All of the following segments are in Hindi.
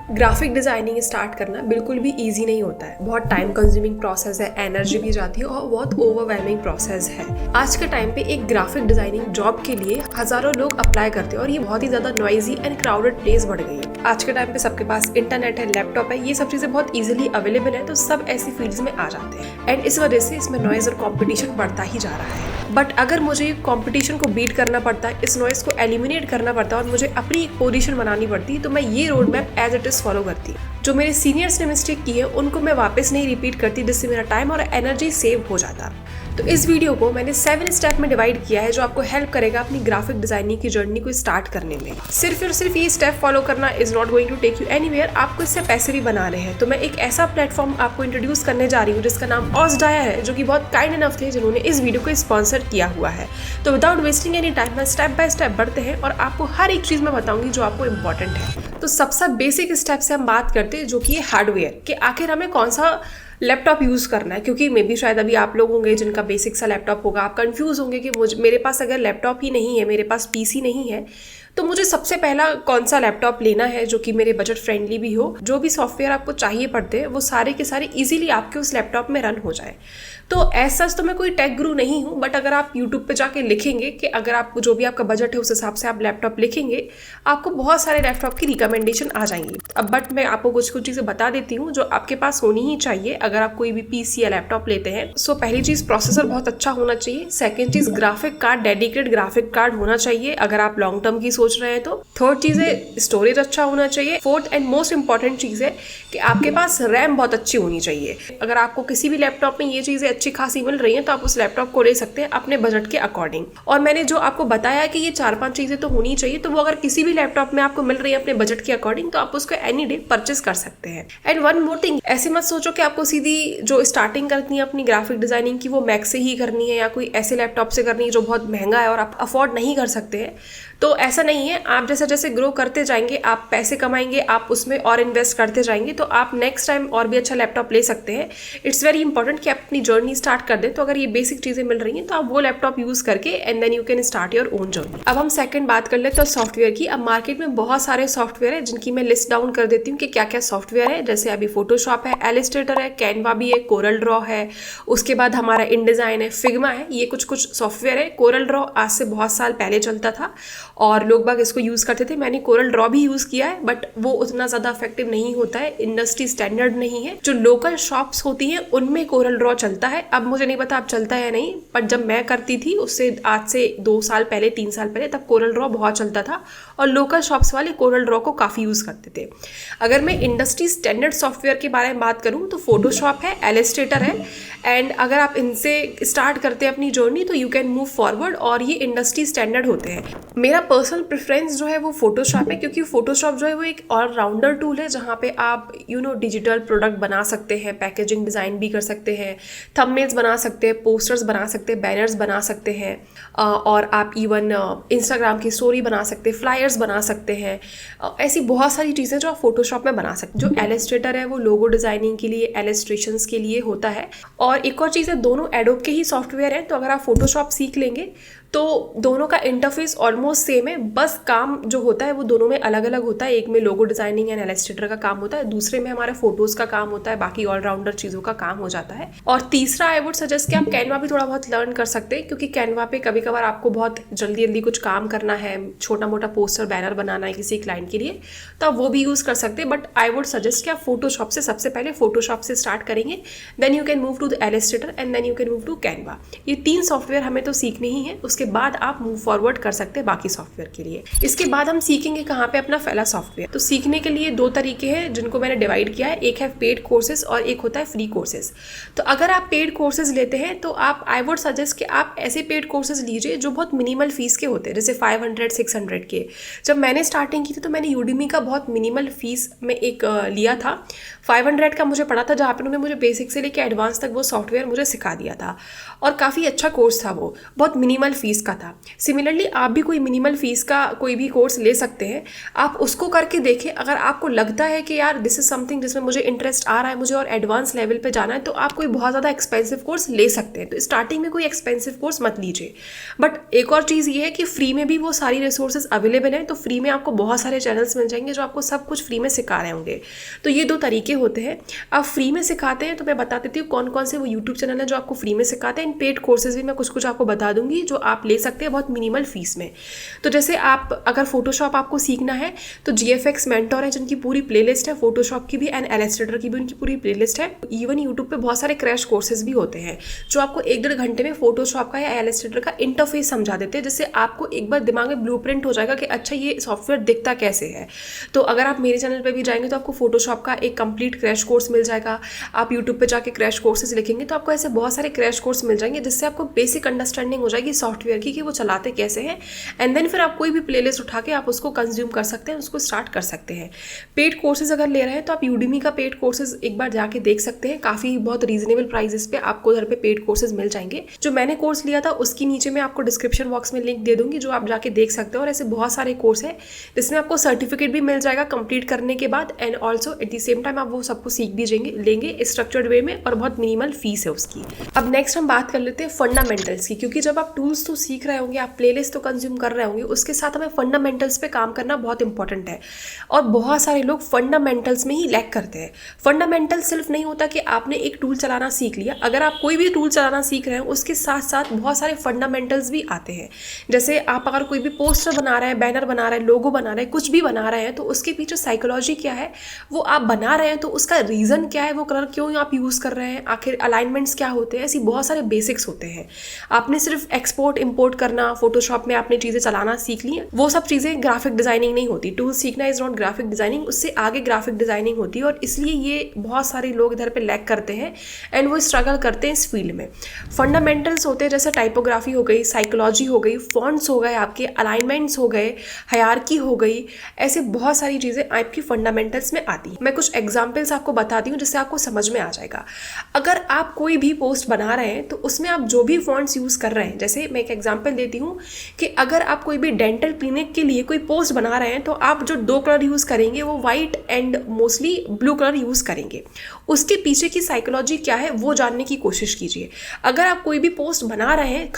ग्राफिक डिज़ाइनिंग स्टार्ट करना बिल्कुल भी इजी नहीं होता है। बहुत टाइम कंज्यूमिंग प्रोसेस है, एनर्जी भी जाती है और बहुत ओवरवेलमिंग प्रोसेस है। आज के टाइम पे एक ग्राफिक डिज़ाइनिंग जॉब के लिए हज़ारों लोग अप्लाई करते हैं और ये बहुत ही ज़्यादा नॉइजी एंड क्राउडेड प्लेस बढ़ गई है। आज के टाइम पे सबके पास इंटरनेट है, लैपटॉप है, ये सब चीज़ें बहुत ईजिली अवेलेबल है, तो सब ऐसी फील्ड्स में आ जाते हैं एंड इस वजह से इसमें नॉइज़ और कॉम्पिटिशन बढ़ता ही जा रहा है। बट अगर मुझे कॉम्पिटिशन को बीट करना पड़ता है, इस नॉइज़ को एलिमिनेट करना पड़ता है और मुझे अपनी एक पोजीशन बनानी पड़ती है, तो मैं ये road map as it is follow करती हूँ। जो मेरे सीनियर्स ने मिस्टेक की है उनको मैं वापस नहीं रिपीट करती, जिससे मेरा टाइम और एनर्जी सेव हो जाता। तो इस वीडियो को मैंने 7 स्टेप में डिवाइड किया है जो आपको हेल्प करेगा अपनी ग्राफिक डिजाइनिंग की जर्नी को स्टार्ट करने में। सिर्फ और सिर्फ ये स्टेप फॉलो करना is not going to take you anywhere, आपको इससे पैसे भी बनाने हैं। तो मैं एक ऐसा प्लेटफॉर्म आपको इंट्रोड्यूस करने जा रही हूँ जिसका नाम ऑसडायर है, जो कि बहुत काइंड इनफ थे जिन्होंने इस वीडियो को स्पॉन्सर किया हुआ है। तो विदाउट वेस्टिंग एनी टाइम मैं स्टेप बाय स्टेप बढ़ते हैं और आपको हर एक चीज़ मैं बताऊंगी जो आपको इंपॉर्टेंट है। तो सबसे बेसिक स्टेप से हम बात करते हैं जो कि है हार्डवेयर, कि आखिर हमें कौन सा लैपटॉप यूज़ करना है। क्योंकि मे बी शायद अभी आप लोग होंगे जिनका बेसिक सा लैपटॉप होगा, आप कंफ्यूज होंगे कि मेरे पास अगर लैपटॉप ही नहीं है, मेरे पास पीसी नहीं है, तो मुझे सबसे पहला कौन सा लैपटॉप लेना है जो कि मेरे बजट फ्रेंडली भी हो। जो भी सॉफ्टवेयर आपको चाहिए पड़ते हैं वो सारे के सारे इजीली आपके उस लैपटॉप में रन हो जाए। तो ऐसा तो मैं कोई टेक गुरु नहीं हूँ, बट अगर आप यूट्यूब पे जाके लिखेंगे कि अगर आपको जो भी आपका बजट है उस हिसाब से आप लैपटॉप लिखेंगे, आपको बहुत सारे लैपटॉप की रिकमेंडेशन आ जाएंगी। अब बट मैं आपको कुछ चीज़ें बता देती हूँ जो आपके पास होनी ही चाहिए अगर आप कोई भी पीसी या लैपटॉप लेते हैं। सो पहली चीज़ प्रोसेसर बहुत अच्छा होना चाहिए। सेकेंड चीज़ graphic card, dedicated graphic card होना चाहिए अगर आप लॉन्ग टर्म की सोच रहे हैं तो। थर्ड चीज़ है स्टोरेज अच्छा होना चाहिए। फोर्थ एंड मोस्ट इंपॉर्टेंट चीज़ है कि आपके पास रैम बहुत अच्छी होनी चाहिए। अगर आपको किसी भी लैपटॉप में ये चीज़ें अच्छी खासी मिल रही हैं तो आप उस लैपटॉप को ले सकते हैं अपने बजट के अकॉर्डिंग। और मैंने जो आपको बताया कि ये 4-5 चीज़ें तो होनी चाहिए, तो वो अगर किसी भी लैपटॉप में आपको मिल रही है अपने बजट के अकॉर्डिंग तो आप उसको एनी डे परचेस कर सकते हैं। एंड वन मोर थिंग, ऐसे मत सोचो कि आपको सीधी जो स्टार्टिंग करनी है अपनी ग्राफिक डिजाइनिंग की वो मैक से ही करनी है या कोई ऐसे लैपटॉप से करनी है जो बहुत महंगा है और आप अफोर्ड नहीं कर सकते हैं। तो ऐसा नहीं है। आप जैसे जैसे ग्रो करते जाएंगे, आप पैसे कमाएंगे, आप उसमें और इन्वेस्ट करते जाएंगे, तो आप नेक्स्ट टाइम और भी अच्छा लैपटॉप ले सकते हैं। इट्स वेरी इंपॉर्टेंट कि आप अपनी जर्नी स्टार्ट कर दें। तो अगर ये बेसिक चीज़ें मिल रही हैं तो आप वो लैपटॉप यूज़ करके and then you can start your own journey. अब हम सेकंड बात कर लेते हैं सॉफ्टवेयर की। अब मार्केट में बहुत सारे सॉफ्टवेयर है जिनकी मैं लिस्ट डाउन कर देती हूँ कि क्या क्या सॉफ्टवेयर है। जैसे अभी फोटोशॉप है, एलिस्ट्रेटर है, कैनवा भी है, कोरल ड्रॉ है, उसके बाद हमारा इनडिजाइन है, फिग्मा है। ये कुछ सॉफ्टवेयर है। कोरल ड्रॉ आज से बहुत साल पहले चलता था और लोग बाग इसको यूज़ करते थे। मैंने कोरल ड्रॉ भी यूज़ किया है, बट वो उतना ज़्यादा इफेक्टिव नहीं होता है, इंडस्ट्री स्टैंडर्ड नहीं है। जो लोकल शॉप्स होती हैं उनमें कोरल ड्रॉ चलता है। अब मुझे नहीं पता अब चलता है या नहीं, बट जब मैं करती थी उससे आज से 2 साल पहले, 3 साल पहले, तब कोरल ड्रॉ बहुत चलता था और लोकल शॉप्स वाले कोरल ड्रॉ को काफ़ी यूज़ करते थे। अगर मैं इंडस्ट्री स्टैंडर्ड सॉफ्टवेयर के बारे में बात करूँ तो फोटोशॉप है, एलिस्ट्रेटर है, एंड अगर आप इनसे स्टार्ट करते हैं अपनी जर्नी तो यू कैन मूव फॉरवर्ड और ये इंडस्ट्री स्टैंडर्ड होते हैं। मेरा पर्सनल प्रेफरेंस जो है वो फोटोशॉप है, क्योंकि फोटोशॉप जो है वो एक ऑलराउंडर टूल है जहाँ पे आप डिजिटल प्रोडक्ट बना सकते हैं, पैकेजिंग डिज़ाइन भी कर सकते हैं, थंबनेल्स बना सकते हैं, पोस्टर्स बना सकते हैं, बैनर्स बना सकते हैं, और आप इवन इंस्टाग्राम की स्टोरी बना सकते हैं, फ्लायर्स बना सकते हैं। ऐसी बहुत सारी चीज़ें जो आप फोटोशॉप में बना सकते हैं। जो एलिस्ट्रेटर है वो लोगो डिज़ाइनिंग के लिए, एलिस्ट्रेशंस के लिए होता है। और एक और चीज़ है, दोनों एडोब के ही सॉफ्टवेयर हैं, तो अगर आप फोटोशॉप सीख लेंगे तो दोनों का इंटरफेस ऑलमोस्ट सेम है, बस काम जो होता है वो दोनों में अलग अलग होता है। एक में लोगो डिजाइनिंग एंड एलिस्ट्रेटर का काम होता है, दूसरे में हमारे फोटोज का काम होता है, बाकी ऑलराउंडर चीज़ों का काम हो जाता है। और तीसरा आई वुड सजेस्ट कि आप कैनवा भी थोड़ा बहुत लर्न कर सकते हैं, क्योंकि कैनवा पे कभी कभार आपको बहुत जल्दी जल्दी कुछ काम करना है, छोटा मोटा पोस्टर बैनर बनाना है किसी क्लाइंट के लिए, तो आप वो भी यूज़ कर सकते हैं। बट आई वुड सजेस्ट कि आप फोटोशॉप से सबसे पहले फोटोशॉप से स्टार्ट करेंगे, then you can move to the Illustrator and then you can move to Canva. ये 3 सॉफ्टवेयर हमें तो सीखने ही है, उसके बाद आप मूव फॉरवर्ड कर सकते हैं बाकी सॉफ्टवेयर के लिए। इसके बाद हम सीखेंगे कहाँ पे अपना पहला सॉफ्टवेयर। तो सीखने के लिए 2 तरीके हैं जिनको मैंने डिवाइड किया है, एक है पेड कोर्सेज और एक होता है फ्री कोर्सेज। तो अगर आप पेड कोर्सेज लेते हैं तो आप आई वुड सजेस्ट कि आप ऐसे पेड कोर्सेज लीजिए जो बहुत मिनिमल फीस के होते हैं, जैसे 500-600 के। जब मैंने स्टार्टिंग की थी तो मैंने यूडीमी का बहुत मिनिमल फीस में एक लिया था, 500 का मुझे पड़ा था, जहाँ पर उन्होंने मुझे बेसिक से लेकर एडवांस तक वो सॉफ्टवेयर मुझे सिखा दिया था और काफ़ी अच्छा कोर्स था। वो बहुत मिनिमल फीस फीस का था। सिमिलरली आप भी कोई मिनिमल फीस का कोई भी कोर्स ले सकते हैं। आप उसको करके देखें, अगर आपको लगता है कि यार दिस इज समथिंग जिसमें मुझे इंटरेस्ट आ रहा है, मुझे और एडवांस लेवल पे जाना है, तो आप कोई बहुत ज़्यादा एक्सपेंसिव कोर्स ले सकते हैं। तो स्टार्टिंग में कोई एक्सपेंसिव कोर्स मत लीजिए। बट एक और चीज़ ये है कि फ्री में भी वो सारी रिसोर्सेज अवेलेबल हैं। तो फ्री में आपको बहुत सारे चैनल्स मिल जाएंगे जो आपको सब कुछ फ्री में सिखा रहे होंगे। तो ये 2 तरीके होते हैं। आप फ्री में सिखाते हैं तो मैं बता देती हूँ कौन कौन से वो यूट्यूब चैनल है जो आपको फ्री में सिखाते हैं। इन पेड कोर्सेज भी मैं कुछ कुछ आपको बता दूंगी जो आप ले सकते हैं बहुत मिनिमल फीस में। तो जैसे आप अगर फोटोशॉप आपको सीखना है तो GFX मेंटोर है जिनकी पूरी प्लेलिस्ट है, फोटोशॉप की भी एंड इलस्ट्रेटर की भी उनकी पूरी प्लेलिस्ट है। इवन यूट्यूब पे बहुत सारे क्रैश कोर्सेज भी होते हैं जो आपको 1-1.5 घंटे में फोटोशॉप का या इलस्ट्रेटर का इंटरफेस समझा देते हैं, जिससे आपको एक बार दिमाग में ब्लूप्रिंट हो जाएगा कि अच्छा ये सॉफ्टवेयर दिखता कैसे है। तो अगर आप मेरे चैनल पे भी जाएंगे तो आपको फोटोशॉप का एक कंप्लीट क्रैश कोर्स मिल जाएगा। आप यूट्यूब पे जाके क्रैश कोर्सेज लिखेंगे तो आपको ऐसे बहुत सारे क्रैश कोर्स मिल जाएंगे जिससे आपको बेसिक अंडरस्टैंडिंग हो जाएगी सॉफ्टवेयर की कि वो चलाते कैसे हैं। एंड देन फिर आप कोई भी प्लेलिस्ट उठा के आप उसको कंज्यूम कर सकते हैं, उसको स्टार्ट कर सकते हैं। पेड कोर्सेज अगर ले रहे हैं तो आप यूडीमी का पेड कोर्सेज एक बार जाके देख सकते हैं। काफ़ी बहुत रीजनेबल प्राइसेस पे आपको उधर पे पेड कोर्सेज मिल जाएंगे। जो मैंने कोर्स लिया था उसकी नीचे मैं आपको डिस्क्रिप्शन बॉक्स में लिंक दे दूंगी जो आप जाके देख सकते हो। और ऐसे बहुत सारे कोर्स है जिसमें आपको सर्टिफिकेट भी मिल जाएगा कंप्लीट करने के बाद। And also at the same time आप वो सब कुछ सीख भी लेंगे स्ट्रक्चर्ड वे में, और बहुत मिनिमल फीस है उसकी। अब नेक्स्ट हम बात कर लेते हैं फंडामेंटल्स की, क्योंकि जब आप टूल्स तो सीख रहे होंगे, आप प्लेलिस्ट तो कंज्यूम कर रहे होंगे, उसके साथ हमें फंडामेंटल्स पे काम करना बहुत इंपॉर्टेंट है। और बहुत सारे लोग फंडामेंटल्स में ही लैक करते हैं। फंडामेंटल सिर्फ नहीं होता कि आपने एक टूल चलाना सीख लिया। अगर आप कोई भी टूल चलाना सीख रहे हैं उसके साथ साथ बहुत सारे फंडामेंटल्स भी आते हैं। जैसे आप अगर कोई भी पोस्टर बना रहे हैं, बैनर बना रहे हैं, लोगो बना रहे हैं, कुछ भी बना रहे हैं, तो उसके पीछे साइकोलॉजी क्या है वो आप बना रहे हैं, तो उसका रीज़न क्या है, वो कलर क्यों आप यूज़ कर रहे हैं, आखिर अलाइनमेंट्स क्या होते हैं, ऐसी बहुत सारे बेसिक्स होते हैं। आपने सिर्फ एक्सपोर्ट इंपोर्ट करना, फोटोशॉप में आपने चीज़ें चलाना सीख ली, वो सब चीज़ें ग्राफिक डिजाइनिंग नहीं होती। टूल सीखना इज नॉट ग्राफिक डिजाइनिंग, उससे आगे ग्राफिक डिजाइनिंग होती है। और इसलिए ये बहुत सारे लोग इधर पे लैक करते हैं एंड वो स्ट्रगल करते हैं इस फील्ड में। फंडामेंटल्स होते हैं जैसे टाइपोग्राफी हो गई, साइकोलॉजी हो गई, फॉन्ट्स हो गए, आपके अलाइनमेंट्स हो गए, हायरार्की हो गई, ऐसे बहुत सारी चीज़ें आपकी फंडामेंटल्स में आती हैं। मैं कुछ एग्जाम्पल्स आपको बताती हूँ जिससे आपको समझ में आ जाएगा। अगर आप कोई भी पोस्ट बना रहे हैं तो उसमें आप जो भी फॉन्ट्स यूज़ कर रहे हैं, जैसे मैं एक एग्जाम्पल देती हूँ कि अगर आप कोई भी डेंटल क्लिनिक के लिए कोई पोस्ट बना रहे हैं तो आप जो 2 कलर यूज़ करेंगे वो white and mostly blue colour use करेंगे। उसके पीछे की साइकोलॉजी क्या है वो जानने की कोशिश कीजिए। अगर आप कोई भी पोस्ट बना रहे हैं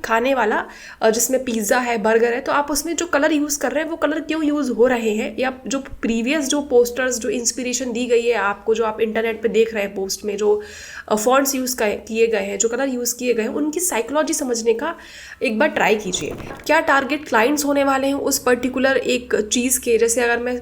खाने वाला जिसमें पिज़्ज़ा है, बर्गर है, तो आप उसमें जो कलर यूज़ कर रहे हैं वो कलर क्यों यूज़ हो रहे हैं, या जो प्रीवियस जो पोस्टर्स जो इंस्पिरेशन दी गई है आपको, जो आप इंटरनेट पे देख रहे हैं पोस्ट में जो फॉन्ट्स यूज़ किए गए हैं, जो कलर यूज़ किए गए हैं, उनकी साइकोलॉजी समझने का एक बार ट्राई कीजिए। क्या टारगेट क्लाइंट्स होने वाले हैं उस पर्टिकुलर एक चीज़ के। जैसे अगर मैं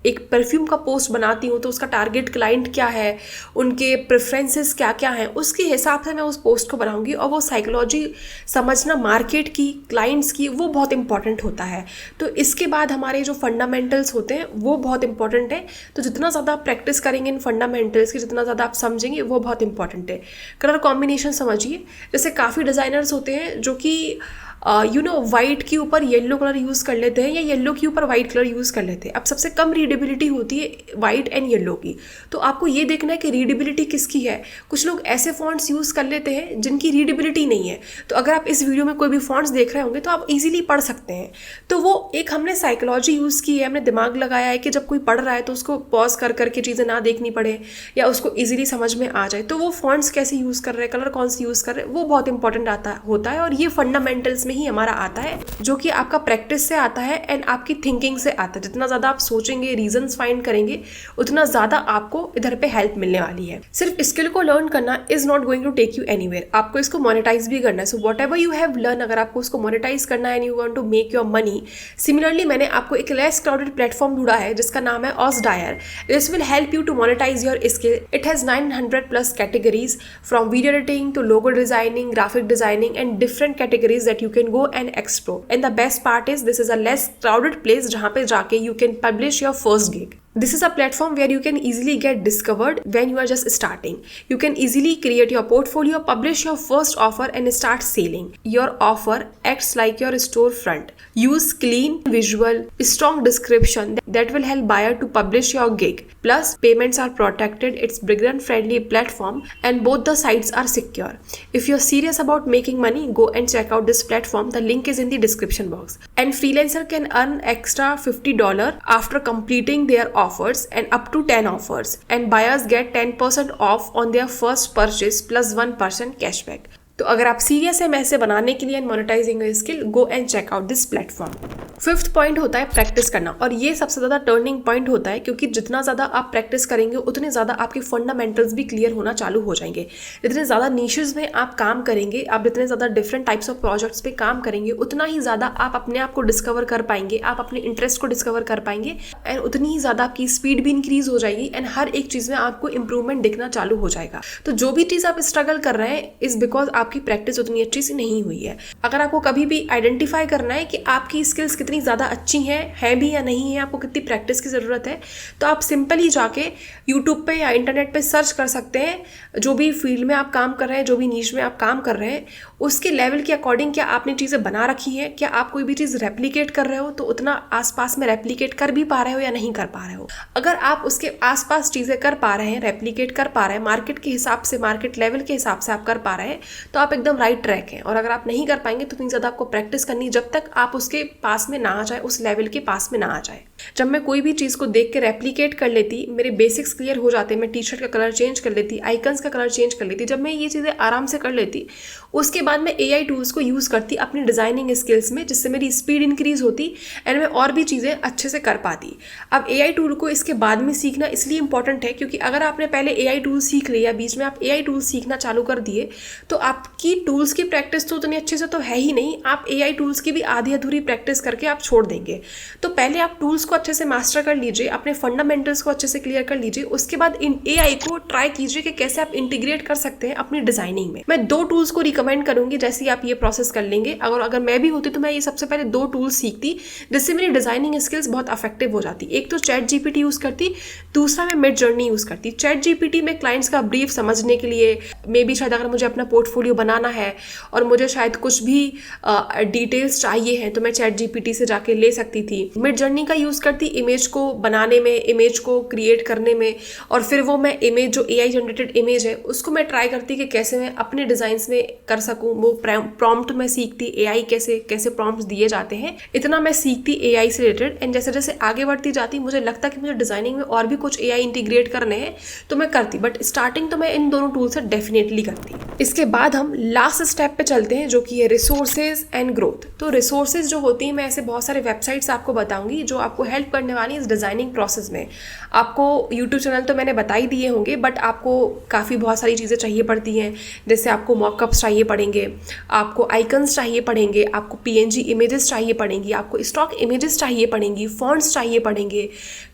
एक परफ्यूम का पोस्ट बनाती हूँ तो उसका टारगेट क्लाइंट क्या है, उनके प्रेफरेंसेस क्या क्या हैं, उसके हिसाब से मैं उस पोस्ट को बनाऊंगी। और वो साइकोलॉजी समझना मार्केट की, क्लाइंट्स की, वो बहुत इंपॉर्टेंट होता है। तो इसके बाद हमारे जो फंडामेंटल्स होते हैं वो बहुत इंपॉर्टेंट है। तो जितना ज़्यादा आप प्रैक्टिस करेंगे इन फंडामेंटल्स की, जितना ज़्यादा आप समझेंगे वो बहुत इंपॉर्टेंट है। कलर कॉम्बिनेशन समझिए। जैसे काफ़ी डिज़ाइनर्स होते हैं जो कि वाइट के ऊपर येलो कलर यूज़ कर लेते हैं या येलो के ऊपर वाइट कलर यूज़ कर लेते हैं। अब सबसे कम रीडेबिलिटी होती है वाइट एंड येलो की, तो आपको ये देखना है कि रीडेबिलिटी किसकी है। कुछ लोग ऐसे फॉन्ट्स यूज़ कर लेते हैं जिनकी रीडेबिलिटी नहीं है। तो अगर आप इस वीडियो में कोई भी फॉन्ट्स देख रहे होंगे तो आप इजीली पढ़ सकते हैं। तो वो एक हमने साइकोलॉजी यूज़ की है, हमने दिमाग लगाया है कि जब कोई पढ़ रहा है तो उसको पॉज कर करके चीज़ें ना देखनी पड़े या उसको ईजिली समझ में आ जाए। तो वो फॉन्ट्स कैसे यूज़ कर रहे हैं, कलर कौन से यूज़ कर रहे हैं, वो बहुत इंपॉर्टेंट होता है। और ये फंडामेंटल्स में ही हमारा आता है, जो कि आपका प्रैक्टिस से आता है एंड आपकी थिंकिंग से आता है। जितना ज़्यादा आप सोचेंगे, रीजंस फाइंड करेंगे, उतना ज़्यादा आपको इधर पे हेल्प मिलने वाली है। सिर्फ स्किल को लर्न करना is not going to take you anywhere, आपको इसको मोनेटाइज भी करना है। So whatever you have learn, अगर आपको उसको मोनेटाइज करना है and you want to make your money. Similarly मैंने आपको एक लेस क्राउडेड प्लेटफॉर्म ढूंढा है जिसका नाम है ऑसडायर। This will help you to monetize your skill. It has 900+ categories from video editing to logo designing, graphic designing and different categories that you can go and explore. And the best part is this is a less crowded place जहाँ पे जाके you can publish your first gig. This is a platform where you can easily get discovered when you are just starting. You can easily create your portfolio, publish your first offer and start selling. Your offer acts like your storefront. Use clean visual, strong description that will help buyer to publish your gig. Plus, payments are protected. It's beginner-friendly platform and both the sites are secure. If you're serious about making money, go and check out this platform. The link is in the description box. And freelancer can earn extra $50 after completing their offers and up to 10 offers, and buyers get 10% off on their first purchase plus 1% cashback. तो अगर आप सीरियस है मैसे बनाने के लिए and monetizing skill, go and check out this platform. Fifth point होता है प्रैक्टिस करना, और ये सबसे ज़्यादा टर्निंग पॉइंट होता है क्योंकि जितना ज़्यादा आप प्रैक्टिस करेंगे उतने ज़्यादा आपके फंडामेंटल्स भी क्लियर होना चालू हो जाएंगे। जितने ज़्यादा नीशेस में आप काम करेंगे, आप जितने ज़्यादा डिफरेंट टाइप्स ऑफ प्रोजेक्ट्स पे काम करेंगे, उतना ही ज़्यादा आप अपने आप को डिस्कवर कर पाएंगे, आप अपने इंटरेस्ट को डिस्कवर कर पाएंगे एंड उतनी ही ज़्यादा आपकी स्पीड भी इंक्रीज हो जाएगी एंड हर एक चीज़ में आपको इंप्रूवमेंट दिखना चालू हो जाएगा। तो जो भी चीज़ आप स्ट्रगल कर रहे हैं इज बिकॉज आपकी प्रैक्टिस उतनी अच्छी सी नहीं हुई है। अगर आपको कभी भी आइडेंटिफाई करना है कि आपकी स्किल्स कितनी ज़्यादा अच्छी है भी या नहीं है, आपको कितनी प्रैक्टिस की ज़रूरत है, तो आप सिंपली जाके यूट्यूब पे या इंटरनेट पे सर्च कर सकते हैं। जो भी फील्ड में आप काम कर रहे हैं, जो भी नीश में आप काम कर रहे हैं, उसके लेवल के अकॉर्डिंग क्या आपने चीज़ें बना रखी हैं, क्या आप कोई भी चीज़ रेप्लिकेट कर रहे हो तो उतना आसपास में रेप्लिकेट कर भी पा रहे हो या नहीं कर पा रहे हो। अगर आप उसके आसपास चीज़ें कर पा रहे हैं, रेप्लिकेट कर पा रहे हैं, मार्केट के हिसाब से, मार्केट लेवल के हिसाब से आप कर पा रहे हैं, तो आप एकदम राइट ट्रैक हैं। और अगर आप नहीं कर पाएंगे तो इतनी ज़्यादा आपको प्रैक्टिस करनी जब तक आप उसके पास में ना आ जाए, उस लेवल के पास में ना आ जाए। जब मैं कोई भी चीज़ को देख के रेप्लिकेट कर लेती, मेरे बेसिक्स क्लियर हो जाते, मैं टी शर्ट का कलर चेंज कर लेती, आइकन्स का कलर चेंज कर लेती, जब मैं ये चीज़ें आराम से कर लेती, उसके बाद मैं AI टूल्स को यूज़ करती अपनी डिज़ाइनिंग स्किल्स में, जिससे मेरी स्पीड इंक्रीज होती एंड मैं और भी चीज़ें अच्छे से कर पाती। अब AI टूल को इसके बाद में सीखना इसलिए इंपॉर्टेंट है क्योंकि अगर आपने पहले AI टूल सीख लिया, बीच में आप AI टूल सीखना चालू कर दिए, तो आपकी टूल्स की प्रैक्टिस तो उतनी अच्छे से तो है ही नहीं, आप AI टूल्स की भी आधी अधूरी प्रैक्टिस करके आप छोड़ देंगे। तो पहले आप टूल्स को अच्छे से मास्टर कर लीजिए, अपने फंडामेंटल्स को अच्छे से क्लियर कर लीजिए, उसके बाद इन AI को ट्राई कीजिए कि कैसे आप इंटीग्रेट कर सकते हैं अपनी डिजाइनिंग में। मैं 2 टूल्स को रिकमेंड करूंगी, जैसे आप ये प्रोसेस कर लेंगे। अगर मैं भी होती तो मैं ये सबसे पहले 2 टूल्स सीखती जिससे मेरी डिजाइनिंग स्किल्स बहुत इफेक्टिव हो जाती। एक तो चैट GPT यूज करती, दूसरा मैं मिड जर्नी यूज करती। चैट GPT में क्लाइंट्स का ब्रीफ समझने के लिए, मे बी शायद अगर मुझे अपना पोर्टफोलियो बनाना है और मुझे शायद कुछ भी डिटेल्स चाहिए हैं तो मैं चैट GPT से जाके ले सकती थी। मिड जर्नी का यूज करती इमेज को बनाने में, इमेज को क्रिएट करने में, और फिर वो मैं इमेज जो AI जनरेटेड इमेज है उसको मैं ट्राई करती कि कैसे मैं अपने डिजाइन्स में कर सकूं। वो प्रॉम्प्ट में सीखती AI कैसे प्रॉम्प्ट्स दिए जाते हैं, इतना मैं सीखती AI से रिलेटेड। एंड जैसे जैसे आगे बढ़ती जाती मुझे लगता कि मुझे डिजाइनिंग में और भी कुछ AI इंटीग्रेट करने हैं तो मैं करती, बट स्टार्टिंग तो मैं इन दोनों टूल से डेफिनेटली करती। इसके बाद हम लास्ट स्टेप पे चलते हैं जो कि है रिसोर्सेज एंड ग्रोथ। तो रिसोर्सेज जो होती हैं, मैं ऐसे बहुत सारे वेबसाइट्स आपको बताऊंगी जो आपको हेल्प करने वाली इस डिजाइनिंग प्रोसेस में। आपको यूट्यूब चैनल तो मैंने बता ही दिए होंगे, बट आपको काफ़ी बहुत सारी चीज़ें चाहिए पड़ती हैं। जैसे आपको मॉकअप्स चाहिए पड़ेंगे, आपको आइकन्स चाहिए पड़ेंगे, आपको PNG इमेजेस चाहिए पड़ेंगी, आपको स्टॉक इमेजेस चाहिए पड़ेंगी, फॉन्ट्स चाहिए पड़ेंगे,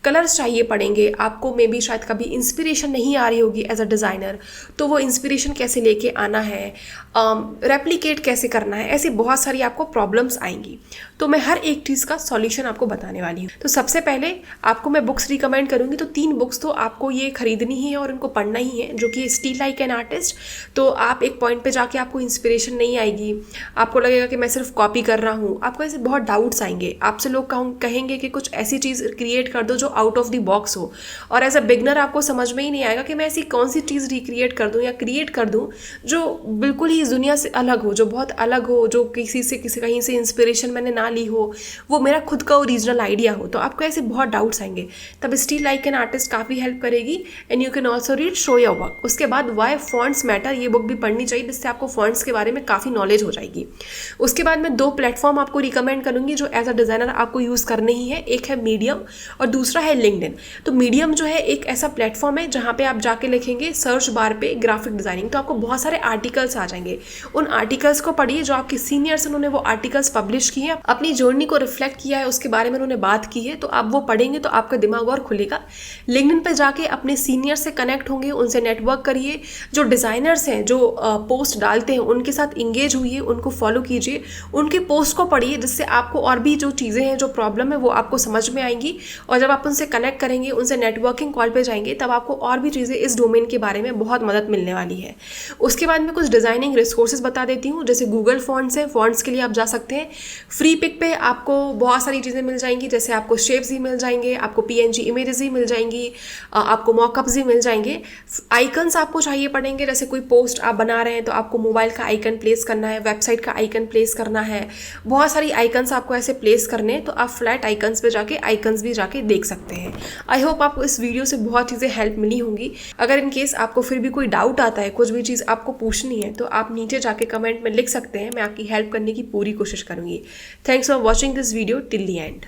कलर्स चाहिए पड़ेंगे। आपको मे बी शायद कभी इंस्पिरेशन नहीं आ रही होगी एज अ डिज़ाइनर, तो वो इंस्पिरेशन कैसे लेके आना है, रेप्लिकेट कैसे करना है, ऐसी बहुत सारी आपको प्रॉब्लम्स आएंगी। तो मैं हर एक चीज़ का सॉल्यूशन आपको बताने वाली हूँ। तो सबसे पहले आपको मैं बुक्स रिकमेंड करूँगी, तो 3 बुक्स तो आपको ये खरीदनी ही है और इनको पढ़ना ही है, जो कि स्टील लाइक एन आर्टिस्ट। तो आप एक पॉइंट पे जाके आपको इंस्पिरेशन नहीं आएगी, आपको लगेगा कि मैं सिर्फ कॉपी कर रहा हूँ, आपको ऐसे बहुत डाउट्स आएंगे, आपसे लोग कहेंगे कि कुछ ऐसी चीज़ क्रिएट कर दो जो आउट ऑफ द बॉक्स हो, और एज अ बिगनर आपको समझ में ही नहीं आएगा कि मैं ऐसी कौन सी चीज़ रिक्रिएट कर दूँ या क्रिएट कर दूँ जो बिल्कुल ही दुनिया से अलग हो, जो बहुत अलग हो, जो कहीं से इंस्पिरेशन मैंने ना ली हो, वो मेरा खुद का ओरिजिनल आइडिया हो। तो आपको ऐसे बहुत डाउट्स आएंगे, तब स्टील लाइक एन आर्टिस्ट काफ़ी हेल्प करेगी। And you can also read show your work. उसके बाद वाई फॉन्ट्स मैटर, ये बुक भी पढ़नी चाहिए, जिससे आपको फॉन्ट्स के बारे में काफ़ी नॉलेज हो जाएगी। उसके बाद मैं 2 प्लेटफॉर्म आपको रिकमेंड करूँगी जो एज अ डिज़ाइनर आपको यूज़ करने ही है। एक है मीडियम और दूसरा है लिंक्डइन। तो मीडियम जो है एक ऐसा प्लेटफॉर्म है जहाँ पे आप जाके लिखेंगे सर्च बार पे ग्राफिक डिज़ाइनिंग, तो आपको बहुत सारे आर्टिकल्स आर्टिकल्स आ जाएंगे। उन आर्टिकल्स को पढ़िए जो आपके सीनियर्स उन्होंने वो आर्टिकल्स पब्लिश किए हैं, अपनी जर्नी को रिफ्लेक्ट किया है, उसके बारे में उन्होंने बात की है, तो आप वो पढ़ेंगे तो आपका दिमाग और खुलेगा। लिंक्डइन पे जाके अपने सीनियर से कनेक्ट होंगे, उनसे नेटवर्क करिए। जो डिज़ाइनर्स हैं जो पोस्ट डालते हैं उनके साथ इंगेज हुइए, उनको फॉलो कीजिए, उनके पोस्ट को पढ़िए, जिससे आपको और भी जो चीज़ें हैं, जो प्रॉब्लम है वो आपको समझ में आएंगी। और जब आप उनसे कनेक्ट करेंगे, उनसे नेटवर्किंग कॉल पे जाएंगे, तब आपको और भी चीज़ें इस डोमेन के बारे में बहुत मदद मिलने वाली है। उसके बाद मैं कुछ डिज़ाइनिंग रिसोर्सेज बता देती हूँ, जैसे गूगल फॉन्ट्स है, फॉन्ट्स के लिए आप जा सकते हैं। फ्री पिक पे आपको बहुत सारी चीज़ें मिल जाएंगी, जैसे आपको शेप्स ही मिल जाएंगे, आपको PNG इमेजेस ही मिल जाएंगी, आपको मॉकअप्स ही मिल जाएंगे। आइकन्स आपको चाहिए पड़ेंगे, जैसे कोई पोस्ट आप बना रहे हैं तो आपको मोबाइल का आइकन प्लेस करना है, वेबसाइट का आइकन प्लेस करना है, बहुत सारी आइकन्स आपको ऐसे प्लेस करने हैं, तो आप फ्लैट आइकन्स पे जाके आइकन्स भी जाके देख सकते हैं। आई होप आपको इस वीडियो से बहुत चीज़ें हेल्प मिली होंगी। अगर इन केस आपको फिर भी कोई डाउट आता है, कुछ भी चीज़ आपको पूछनी है, तो आप नीचे जाके कमेंट में लिख सकते हैं, मैं आपकी हेल्प करने की पूरी कोशिश करूँगी। Thanks for watching this video till the end.